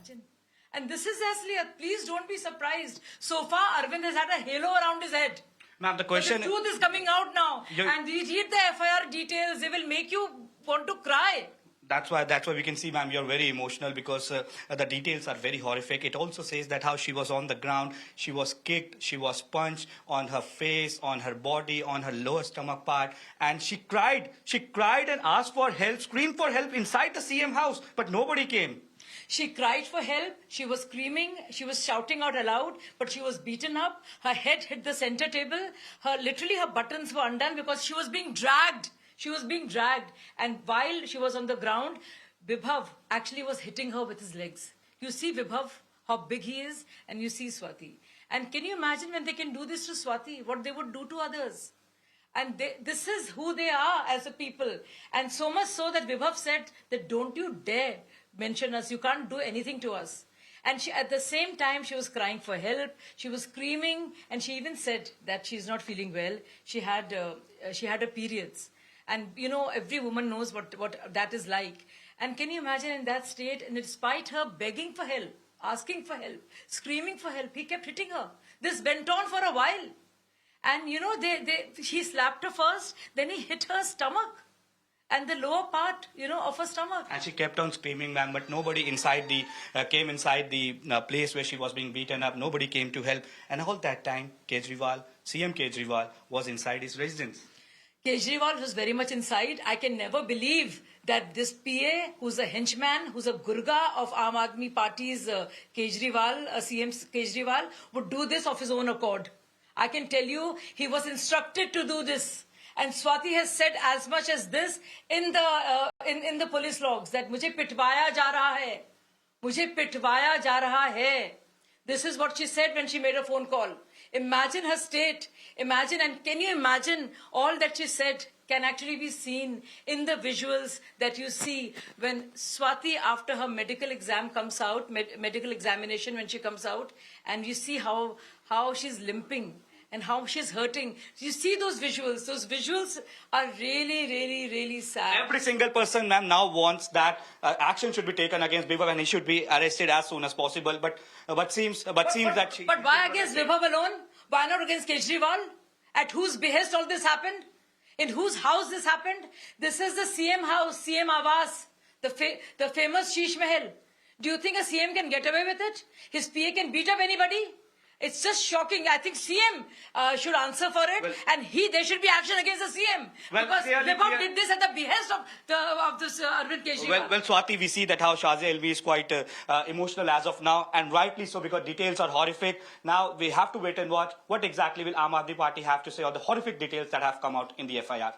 imagine? And this is Asliya. Please don't be surprised. So far, Arvind has had a halo around his head. Ma'am, the question... But the truth is coming out now. And you read the FIR details, they will make you want to cry. That's why we can see, ma'am, you're very emotional because the details are very horrific. It also says that how she was on the ground, she was kicked, she was punched on her face, on her body, on her lower stomach part, and she cried. She cried and asked for help, screamed for help inside the CM house, but nobody came. She cried for help, she was screaming, she was shouting out aloud, but she was beaten up. Her head hit the center table. Literally her buttons were undone because she was being dragged. She was being dragged, and while she was on the ground, Bibhav actually was hitting her with his legs. You see Bibhav, how big he is, and you see Swati. And can you imagine when they can do this to Swati, what they would do to others? And this is who they are as a people. And so much so that Bibhav said that don't you dare mention us, you can't do anything to us. And she, at the same time, she was crying for help, she was screaming, and she even said that she's not feeling well. She had her periods. And, you know, every woman knows what that is like. And can you imagine in that state, and despite her begging for help, asking for help, screaming for help, he kept hitting her. This went on for a while. And, you know, he slapped her first, then he hit her stomach and the lower part, you know, of her stomach. And she kept on screaming, ma'am, but nobody came inside the place where she was being beaten up. Nobody came to help. And all that time, CM Kejriwal was inside his residence. Kejriwal was very much inside. I can never believe that this PA, who's a henchman, who's a gurga of Aam Aadmi Party's CM Kejriwal, would do this of his own accord. I can tell you, he was instructed to do this. And Swati has said as much as this in the police logs, that मुझे पिटवाया जा रहा है, मुझे पिटवाया जा रहा है. This is what she said when she made a phone call. Imagine her state. Imagine, and can you imagine all that she said can actually be seen in the visuals that you see when Swati, after her medical exam comes out, medical examination when she comes out, and you see how she's limping and how she's hurting. You see those visuals. Those visuals are really, really, really sad. Every single person, ma'am, now wants that action should be taken against Bibhav and he should be arrested as soon as possible. But seems that she... But why against Bibhav alone? Why not against Kejriwal? At whose behest all this happened? In whose house this happened? This is the CM house, CM Awas, the famous Sheesh Mahal. Do you think a CM can get away with it? His PA can beat up anybody? It's just shocking. I think CM should answer for it, well, and there should be action against the CM. Well, because Bibhav did this at the behest of this Arvind Kejriwal. Well, Swati, we see that how Shazia Ilmi is quite emotional as of now, and rightly so, because details are horrific. Now we have to wait and watch what exactly will Aam Aadmi Party have to say on the horrific details that have come out in the FIR.